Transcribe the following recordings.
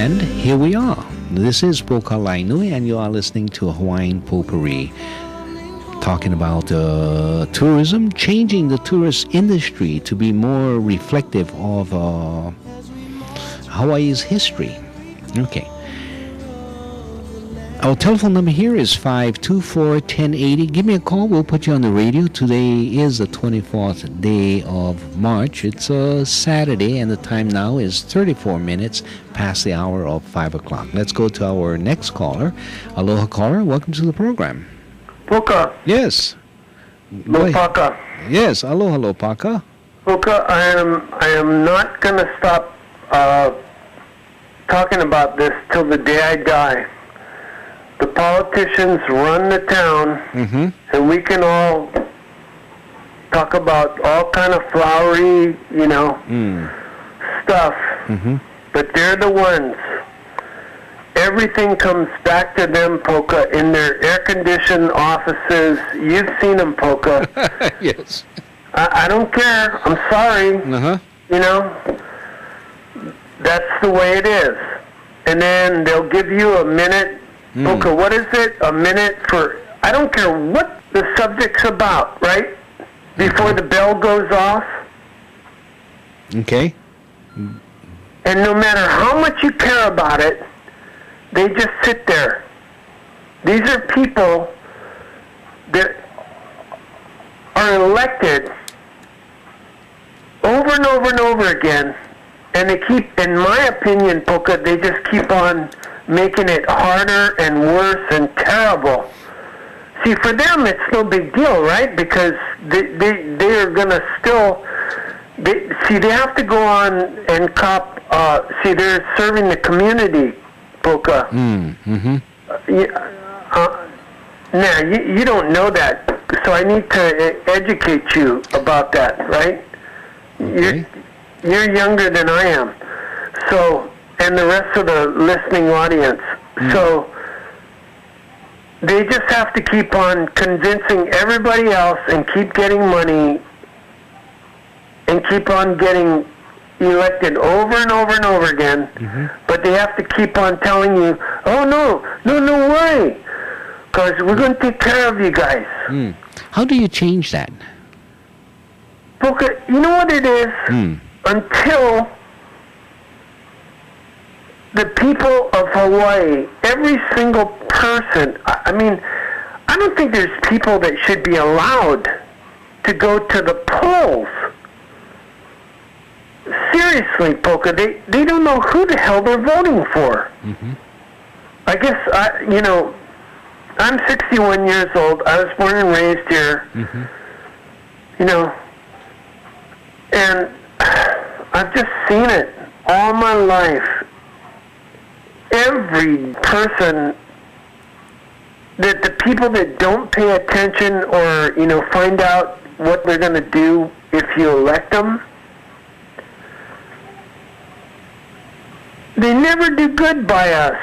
And here we are. This is Poka Lainui, and you are listening to Hawaiian Potpourri, talking about tourism, changing the tourist industry to be more reflective of Hawaii's history. Okay. Our telephone number here is 524-1080. Give me a call. We'll put you on the radio. Today is the 24th day of March. It's a Saturday, and the time now is 34 minutes past the hour of 5 o'clock. Let's go to our next caller. Aloha caller. Welcome to the program. Poka. Yes. Lopaka. Yes. Aloha, Lopaka. Poka, I am not going to stop talking about this till the day I die. The politicians run the town, and we can all talk about all kind of flowery, stuff, but they're the ones. Everything comes back to them, Poka, in their air-conditioned offices. You've seen them, Poka. Yes. I don't care. I'm sorry. That's the way it is. And then they'll give you a minute. Poka, what is it? A minute for, I don't care what the subject's about, right? Before the bell goes off. Okay. And no matter how much you care about it, they just sit there. These are people that are elected over and over and over again, and they keep, in my opinion, Poka, they just keep on making it harder and worse and terrible. See, for them, it's no big deal, right? Because they are going to still... they have to go on and cop... they're serving the community, Poka. Now, you don't know that, so I need to educate you about that, right? Okay. You're younger than I am. So... and the rest of the listening audience. So they just have to keep on convincing everybody else and keep getting money and keep on getting elected over and over and over again. But they have to keep on telling you, oh, no worry, because we're going to take care of you guys. How do you change that? Poka, you know what it is? Until the people of Hawaii, every single person, I mean, I don't think there's people that should be allowed to go to the polls. Seriously, Poka, they don't know who the hell they're voting for. I guess, I'm 61 years old. I was born and raised here. And I've just seen it all my life. Every person, that the people that don't pay attention or, find out what they're going to do if you elect them, they never do good by us.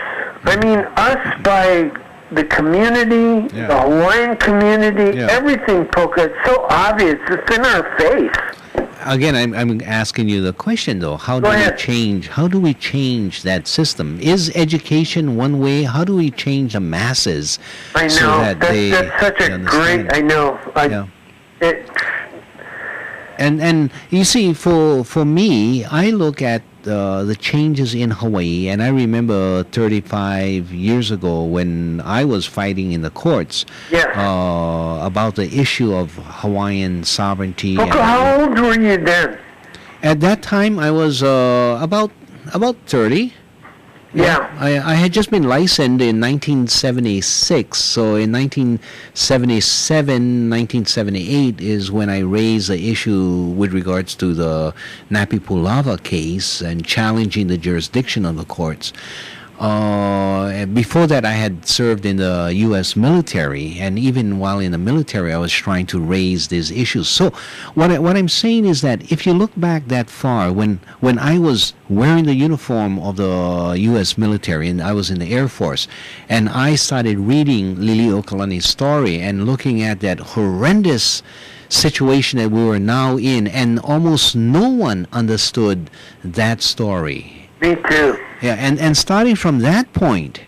I mean, us by the community, the Hawaiian community, everything, Poka. It's so obvious. It's in our face. Again, I'm asking you the question though. How do we change that system? Is education one way? How do we change the masses? I know. So that that's such a understand? great. I know. And you see, for me, I look at the changes in Hawaii, and I remember 35 years ago when I was fighting in the courts about the issue of Hawaiian sovereignty. How old were you then? At that time, I was about 30. Yeah. I had just been licensed in 1976, so in 1977, 1978 is when I raised the issue with regards to the Napi Pulava case and challenging the jurisdiction of the courts. Before that, I had served in the U.S. military, and even while in the military, I was trying to raise these issues. So what I'm saying is that if you look back that far, when I was wearing the uniform of the U.S. military, and I was in the Air Force, and I started reading Lili'uokalani's story and looking at that horrendous situation that we were now in, and almost no one understood that story. Me too. Yeah, and starting from that point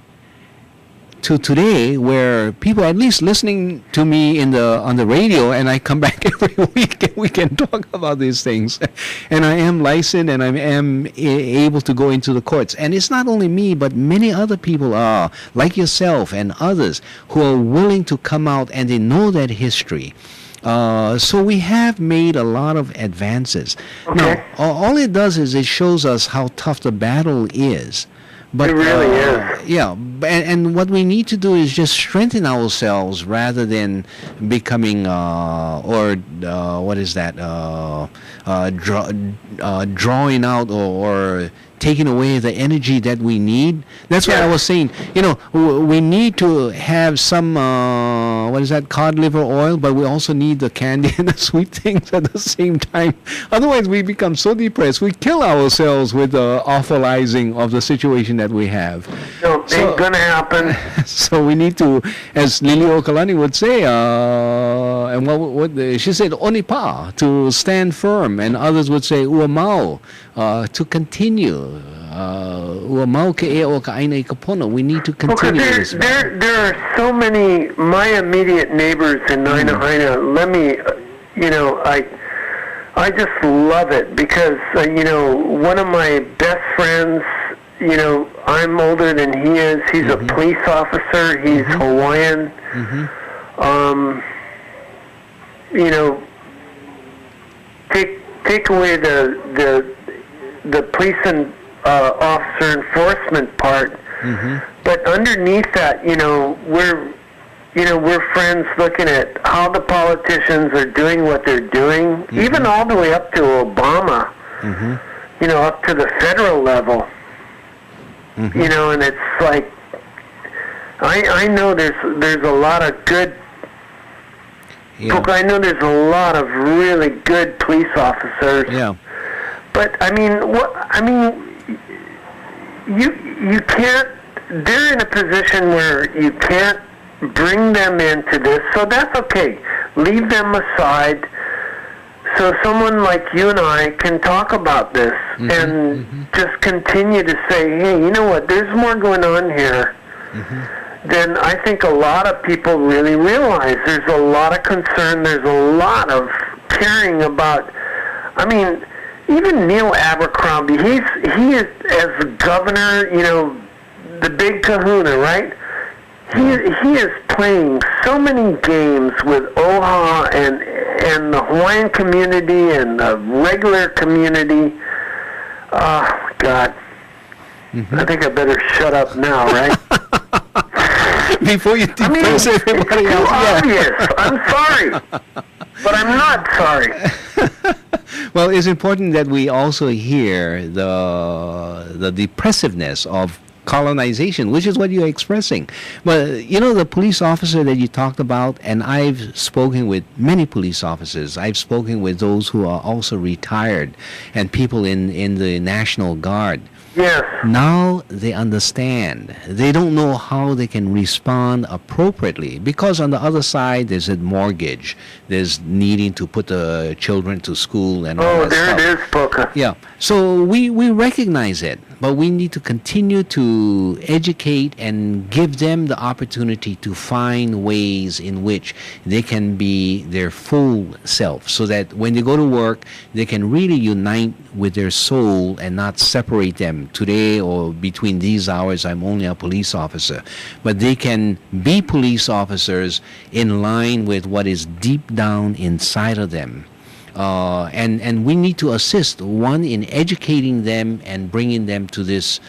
to today, where people at least listening to me on the radio, and I come back every week and we can talk about these things, and I am licensed and I am able to go into the courts, and it's not only me but many other people are like yourself and others who are willing to come out and they know that history. So we have made a lot of advances. Okay. Now, all it does is it shows us how tough the battle is. But, It really is. Yeah, and what we need to do is just strengthen ourselves rather than becoming, drawing out or taking away the energy that we need. That's why I was saying, we need to have some, cod liver oil, but we also need the candy and the sweet things at the same time. Otherwise, we become so depressed. We kill ourselves with the awfulizing of the situation that we have. No, ain't gonna happen. So we need to, as Lili Okalani would say, and what she said, onipa, to stand firm, and others would say uamau, to continue. Uamau ke e o ka aina I ka pono. We need to continue this. There are so many, my immediate neighbors in Naina. Let me, I just love it because, one of my best friends, I'm older than he is. He's a police officer. He's Hawaiian. Take away the police and officer enforcement part, but underneath that, we're friends looking at how the politicians are doing what they're doing, even all the way up to Obama, up to the federal level. And it's like, I know there's a lot of good. Yeah. I know there's a lot of really good police officers. Yeah. But you can't. They're in a position where you can't bring them into this, so that's okay. Leave them aside, so someone like you and I can talk about this and just continue to say, hey, you know what? There's more going on here than I think a lot of people really realize. There's a lot of concern. There's a lot of caring about. Even Neil Abercrombie, he is, as governor, the big kahuna, right? He is playing so many games with OHA and the Hawaiian community and the regular community. Oh, God. I think I better shut up now, right? Before you depress everybody else. Obvious. I'm sorry. But I'm not sorry. Well, it's important that we also hear the depressiveness of colonization, which is what you're expressing. But, the police officer that you talked about, and I've spoken with many police officers. I've spoken with those who are also retired and people in the National Guard. Yes. Now they understand. They don't know how they can respond appropriately because on the other side there's a mortgage. There's needing to put the children to school and all that stuff. There it is, Poca. Yeah. So we recognize it, but we need to continue to educate and give them the opportunity to find ways in which they can be their full self so that when they go to work, they can really unite with their soul and not separate them. Today or between these hours, I'm only a police officer. But they can be police officers in line with what is deep down inside of them. And we need to assist, one, in educating them and bringing them to this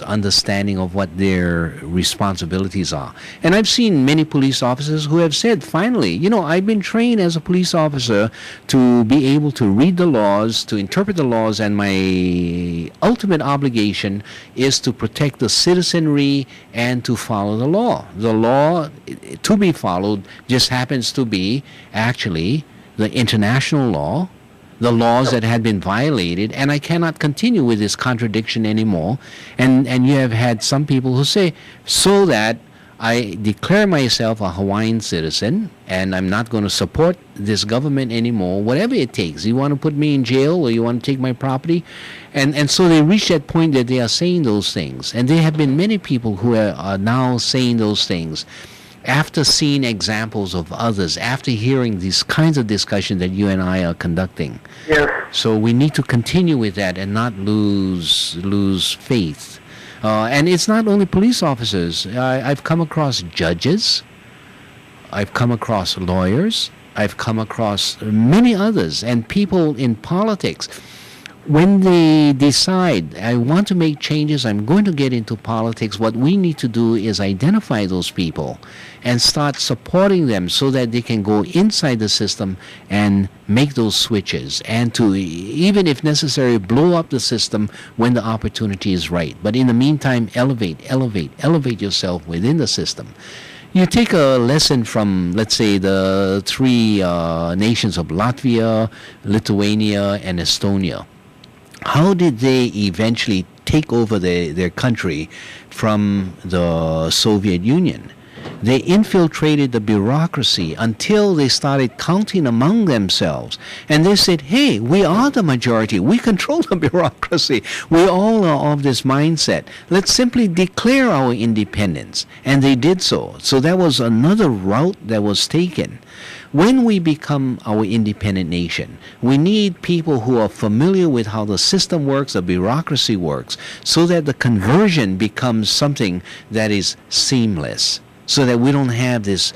understanding of what their responsibilities are. And I've seen many police officers who have said, finally, I've been trained as a police officer to be able to read the laws, to interpret the laws, and my ultimate obligation is to protect the citizenry and to follow the law. The law to be followed just happens to be actually the international law, the laws that had been violated, and I cannot continue with this contradiction anymore. And you have had some people who say, so that I declare myself a Hawaiian citizen, and I'm not going to support this government anymore, whatever it takes. You want to put me in jail, or you want to take my property? And so they reach that point that they are saying those things. And there have been many people who are now saying those things after seeing examples of others, after hearing these kinds of discussions that you and I are conducting. Yes. So we need to continue with that and not lose faith. And it's not only police officers. I've come across judges. I've come across lawyers. I've come across many others and people in politics. When they decide, I want to make changes, I'm going to get into politics, what we need to do is identify those people and start supporting them so that they can go inside the system and make those switches, and to, even if necessary, blow up the system when the opportunity is right. But in the meantime, elevate yourself within the system. You take a lesson from, let's say, the three nations of Latvia, Lithuania, and Estonia. How did they eventually take over their country from the Soviet Union? They infiltrated the bureaucracy until they started counting among themselves. And they said, hey, we are the majority. We control the bureaucracy. We all are of this mindset. Let's simply declare our independence. And they did so. So that was another route that was taken. When we become our independent nation, we need people who are familiar with how the system works, the bureaucracy works, so that the conversion becomes something that is seamless, so that we don't have this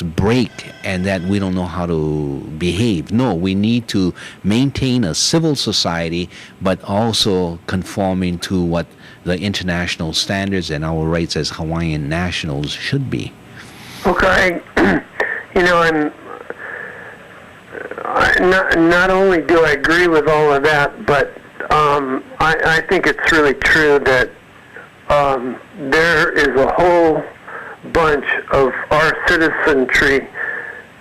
break and that we don't know how to behave. No, we need to maintain a civil society, but also conforming to what the international standards and our rights as Hawaiian nationals should be. Okay, not only do I agree with all of that, but I think it's really true that there is a whole bunch of our citizenry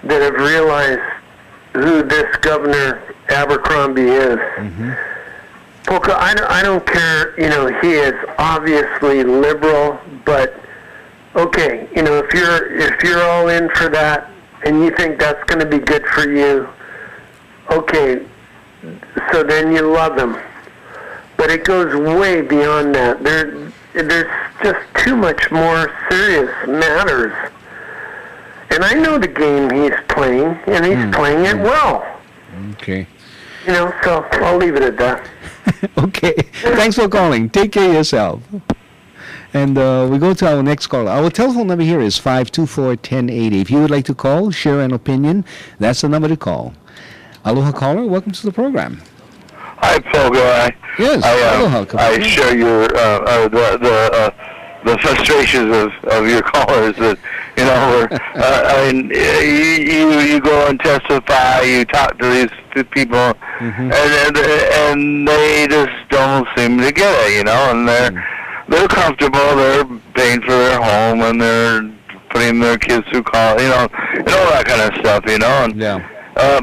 that have realized who this Governor Abercrombie is. Mm-hmm. Polka, I don't care, he is obviously liberal, but okay, if you're all in for that and you think that's going to be good for you, okay, so then you love him. But it goes way beyond that. There's just too much more serious matters. And I know the game he's playing, and he's playing it well. Okay. So I'll leave it at that. Okay. Thanks for calling. Take care of yourself. And we go to our next caller. Our telephone number here is 524-1080. If you would like to call, share an opinion, that's the number to call. Aloha, caller. Welcome to the program. Hi, Polka. Yes. Aloha. I share your the frustrations of your callers. That you go and testify. You talk to these people, and they just don't seem to get it. And they're comfortable. They're paying for their home, and they're putting their kids through college, and all that kind of stuff, And,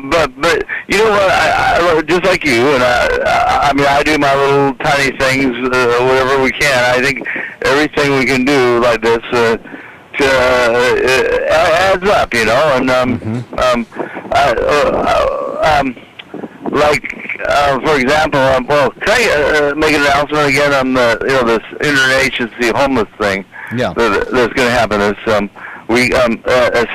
but you know what? I just like you, and I do my little tiny things, whatever we can. I think everything we can do like this adds up, And for example, can I make an announcement again on this interagency homeless thing? Yeah. That's going to happen.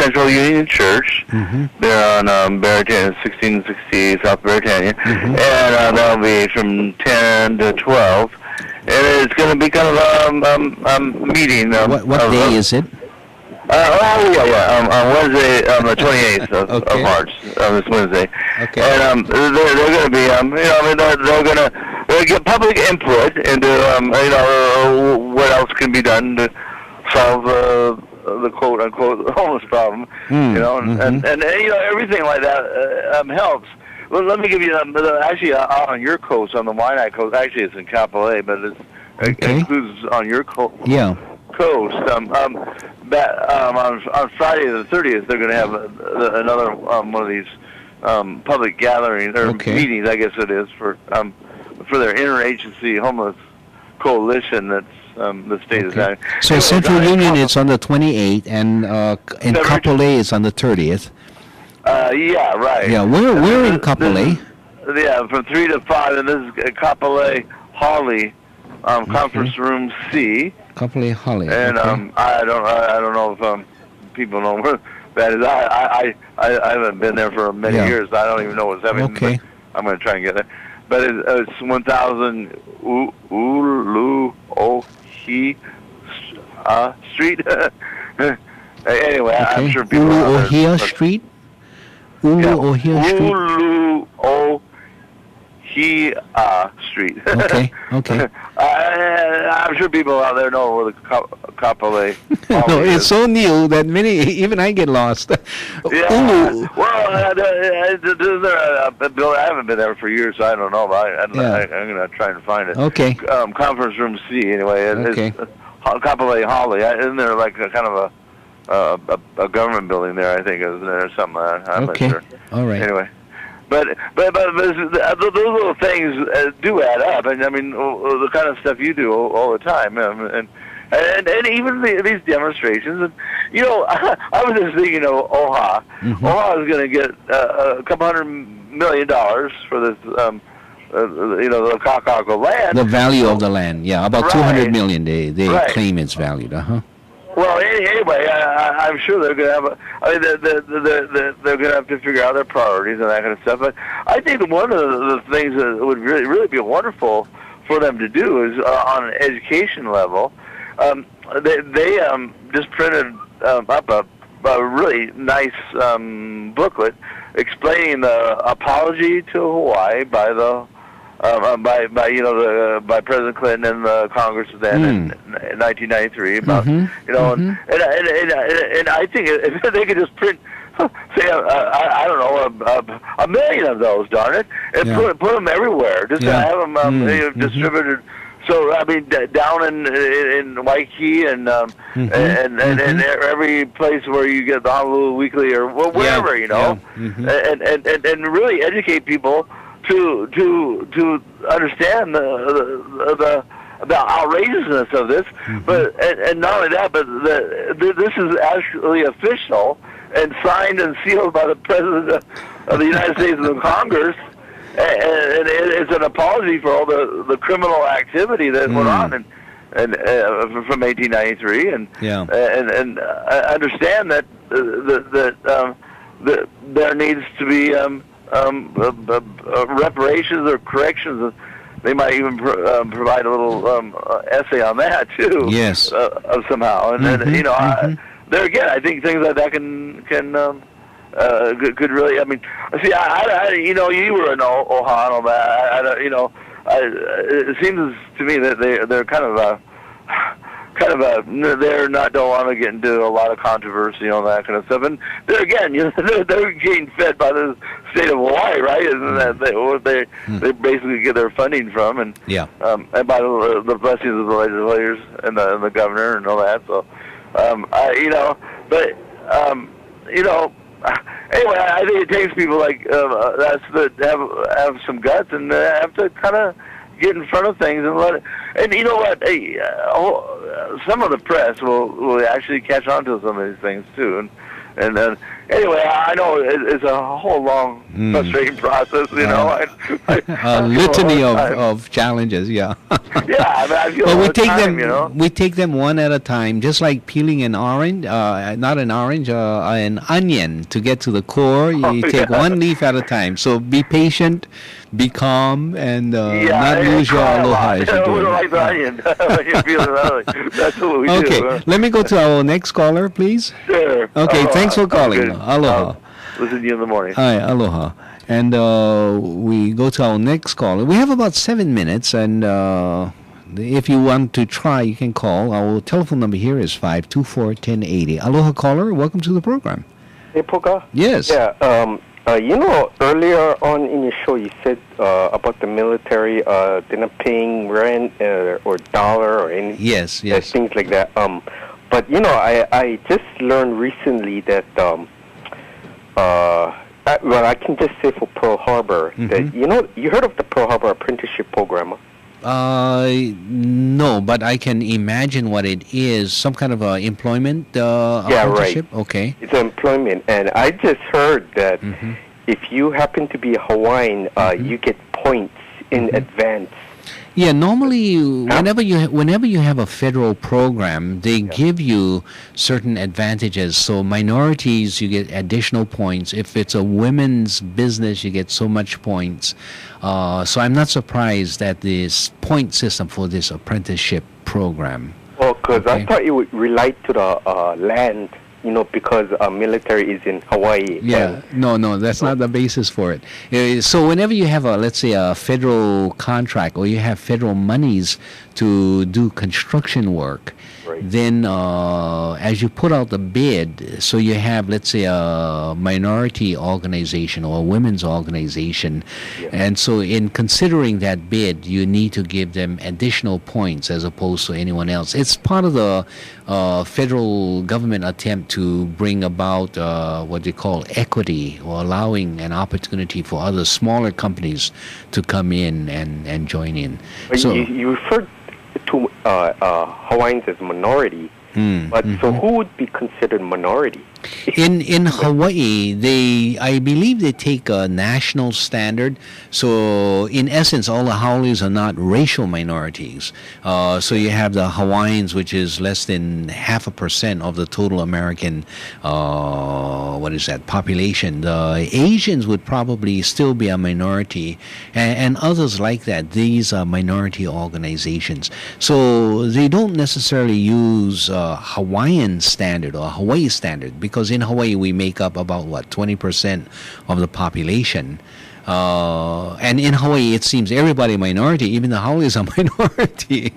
Central Union Church. They're on 1660 South Beretania, and that'll be from 10 to 12. And it's going to be kind of a meeting. What day is it? On Wednesday, on the 28th of March, this Wednesday. Okay. And they're going to be, they're going to get public input into, what else can be done to solve the quote-unquote homeless problem, and everything like that helps. Well, let me give you actually on your coast, on the Waianae coast. Actually, it's in Capital A, but it includes on your coast. Yeah. Coast. On Friday the 30th, they're going to have another one of these public gatherings or meetings, I guess it is, for their interagency homeless coalition that's the state is having. So Central Union is on the 28th, and in Kapolei is on the 30th. Yeah, right. Yeah, we're in Kapolei. Yeah, from 3 to 5, and this is Kapolei Holly, conference room C. Kapolei Holly. And I don't know if people know where that is. I haven't been there for many years. I don't even know what's happening. Okay. I'm going to try and get there. But it's 1000 Uluohi Street. Anyway, I'm sure people Uluohi Street? Uluohi Street? Uluohi Street. Okay. I'm sure people out there know where the Kapolei no, it's so new that even I get lost. Yeah. Well, I haven't been there for years, so I don't know. But I'm going to try and find it. Okay. Conference room C, anyway. Okay. Kapolei Holly. Isn't there like a kind of a government building there, I think, isn't there, or something like that? I'm not sure. All right. Anyway. But those little things do add up, and I mean the kind of stuff you do all the time, and even these demonstrations. And I was just thinking of OHA. OHA is going to get a couple $100 million for this, the Kakako land. The value of the land, about 200 million. They claim it's valued. Well, anyway, I'm sure they're going to have. They're going to have to figure out their priorities and that kind of stuff. But I think one of the things that would really be wonderful for them to do is on an education level. They just printed up a really nice booklet explaining the apology to Hawaii by the. By President Clinton and the Congress then in 1993 about and I think if they could just print say I don't know a million of those, darn it, and put them everywhere, just to have them distributed. So I mean, down in Waikiki and every place where you get the Honolulu Weekly or wherever and really educate people to understand the outrageousness of this, but and not only that, but this is actually official and signed and sealed by the President of the United States and the Congress, and it's an apology for all the criminal activity that went on and from 1893, and understand that there needs to be reparations or corrections. They might even provide a little essay on that too. Yes. Somehow, and there again, I think things like that can could really. I mean, see, you were in OHA and all that. It seems to me that they're kind of don't want to get into a lot of controversy on that kind of stuff. And there again, they're getting fed by the state of Hawaii, right? Isn't that they basically get their funding from, and and by the blessings of the legislators and the governor and all that. So, anyway, I think it takes people like that have some guts and have to kind of get in front of things and let it. And you know what? Some of the press will actually catch on to some of these things too. And then anyway, I know it's a whole long, frustrating process. A litany of challenges. Yeah. I mean, I feel but we take them one at a time, just like peeling an orange, not an orange, an onion to get to the core. You take one leaf at a time. So be patient, be calm, and not lose your aloha as you do it. Like the onion. You're feeling ugly. That's what we do. Okay, let me go to our next caller, please. Sure. Okay, thanks for calling. Good. Aloha. Listen to you in the morning. Hi, aloha. And we go to our next caller. We have about 7 minutes, and if you want to try, you can call. Our telephone number here is 524-1080. Aloha, caller. Welcome to the program. Hey, Puka? Yes. Yeah, earlier on in your show, you said about the military, they're not paying rent or dollar or any things like that. But, I just learned recently that, I can just say for Pearl Harbor, that, you heard of the Pearl Harbor apprenticeship program? No, but I can imagine what it is. Some kind of employment apprenticeship? Right. Okay. It's employment. And I just heard that if you happen to be a Hawaiian, you get points in advance. Yeah, normally whenever you have a federal program, they give you certain advantages. So minorities, you get additional points. If it's a women's business, you get so much points. So I'm not surprised at this point system for this apprenticeship program. Well, because I thought it would relate to the land. Because military is in Hawaii. Yeah, no, that's not the basis for it. So whenever you have let's say a federal contract or you have federal monies to do construction work, then as you put out the bid, so you have, let's say, a minority organization or a women's organization, and so in considering that bid, you need to give them additional points as opposed to anyone else. It's part of the federal government attempt to bring about what they call equity, or allowing an opportunity for other smaller companies to come in and join in. So you referred to Hawaiians as minority, but so who would be considered minority? In Hawaii, I believe they take a national standard. So in essence, all the haoles are not racial minorities. So you have the Hawaiians, which is less than 0.5% of the total American population. The Asians would probably still be a minority, and others like that. These are minority organizations. So they don't necessarily use Hawaiian standard or Hawaii standard, because in Hawaii we make up about 20% of the population, and in Hawaii it seems everybody minority, even the haoles are minority.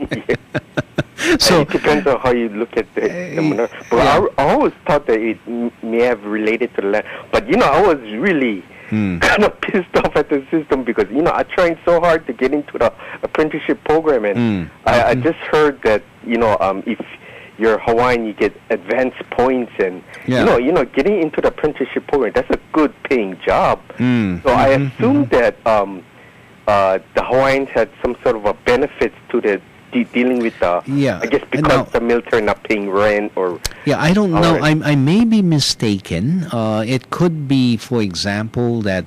So it depends on how you look at the minority. But I always thought that it may have related to the land. But I was really kind of pissed off at the system because I tried so hard to get into the apprenticeship program, and I just heard that if you're Hawaiian, you get advanced points, and getting into the apprenticeship program, that's a good paying job. So I assumed that the Hawaiians had some sort of a benefits to the dealing with the I guess because the military not paying rent or I don't know. I may be mistaken. It could be, for example, that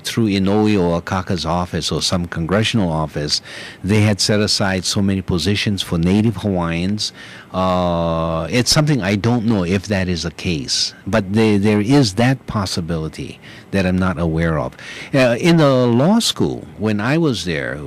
through Inouye or Akaka's office or some congressional office, they had set aside so many positions for Native Hawaiians. It's something I don't know if that is the case, but there is that possibility that I'm not aware of. In the law school, when I was there,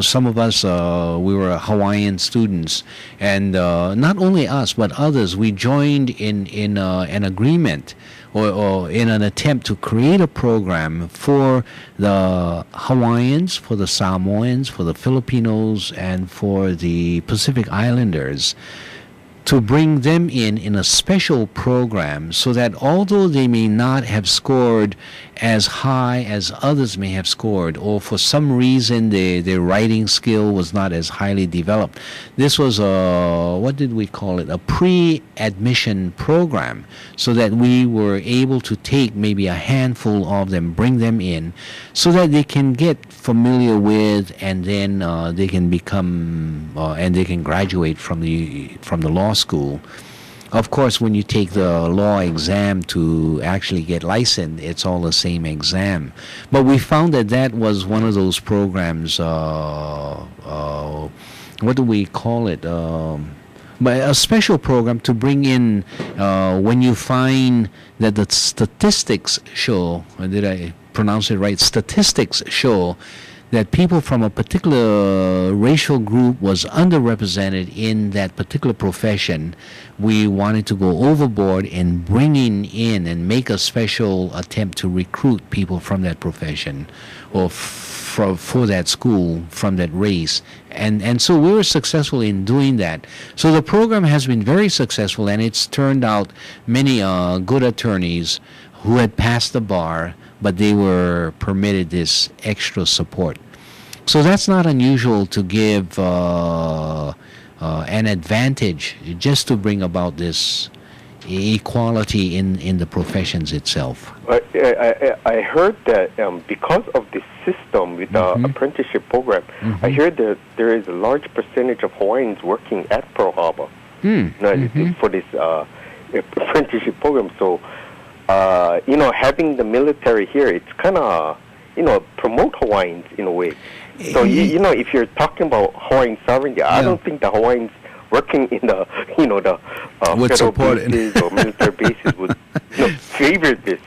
some of us, we were Hawaiian students, and not only us, but others, we joined in an agreement or in an attempt to create a program for the Hawaiians, for the Samoans, for the Filipinos, and for the Pacific Islanders, to bring them in a special program, so that although they may not have scored as high as others may have scored, or for some reason their writing skill was not as highly developed, this was a pre-admission program, so that we were able to take maybe a handful of them, bring them in, so that they can get familiar with, and then they can become and they can graduate from the law school. Of course, when you take the law exam to actually get licensed, it's all the same exam. But we found that was one of those programs, what do we call it? But a special program to bring in when you find that the statistics show, did I pronounce it right? Statistics show that people from a particular racial group was underrepresented in that particular profession. We wanted to go overboard in bringing in and make a special attempt to recruit people from that profession or for that school from that race. And so we were successful in doing that. So the program has been very successful, and it's turned out many good attorneys who had passed the bar, but they were permitted this extra support. So that's not unusual to give an advantage just to bring about this equality in the professions itself. I heard that because of the system with the apprenticeship program, I heard that there is a large percentage of Hawaiians working at Pearl Harbor for this apprenticeship program. So, having the military here, it's kind of, promote Hawaiians in a way. So, if you're talking about Hawaiian sovereignty, I don't think the Hawaiians working in the, federal bases or military bases would favor this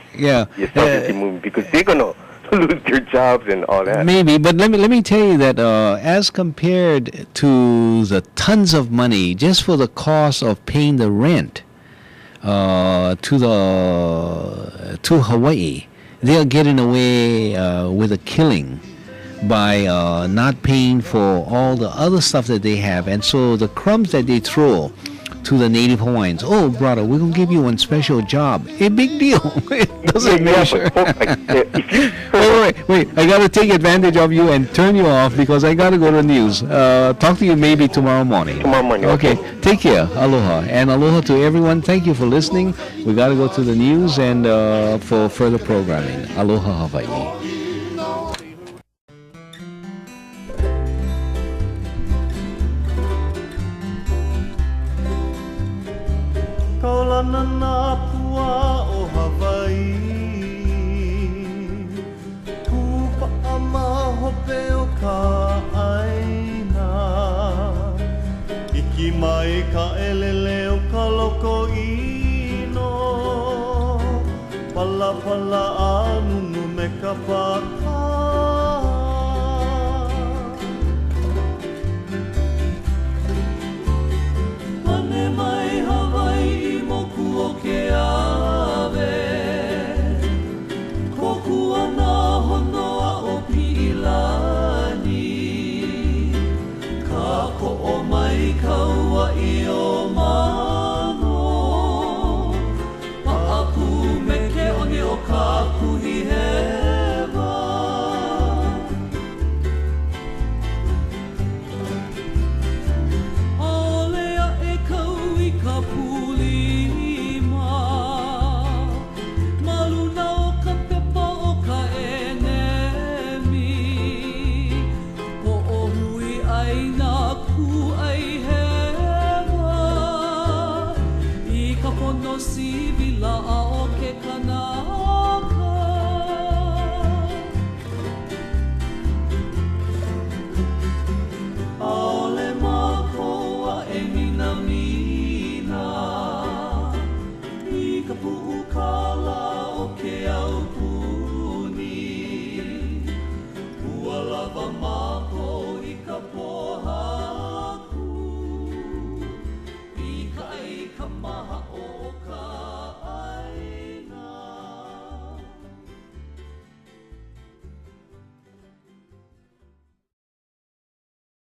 sovereignty movement, because they're going to lose their jobs and all that. Maybe, but let me tell you that as compared to the tons of money just for the cost of paying the rent to Hawaii, they are getting away with a killing by not paying for all the other stuff that they have. And so the crumbs that they throw to the native Hawaiians, oh brother, we're going to give you one special job. A big deal. It doesn't measure. Wait, I got to take advantage of you and turn you off because I got to go to the news. Talk to you maybe tomorrow morning. Okay, take care. Aloha. And aloha to everyone. Thank you for listening. We got to go to the news and for further programming. Aloha Hawaii. Kaulana na pua o Hawaii, Kupa ama hope o ka aina, Iki mai ka elele o ka loko ino, Pala pala anunu me ka paka. Mane mai Hawaii moku o ke ave, Koku ana honoa o Pi'ilani, Ka ko'o mai kaua I o mano, Pa'aku me ke oni o ka kuhi hewa. Aolea e kau I ka pulima, Maluna o ka pepa o ka enemi, Po'ohui ai nā ku ai hewa, I ka pono sivila a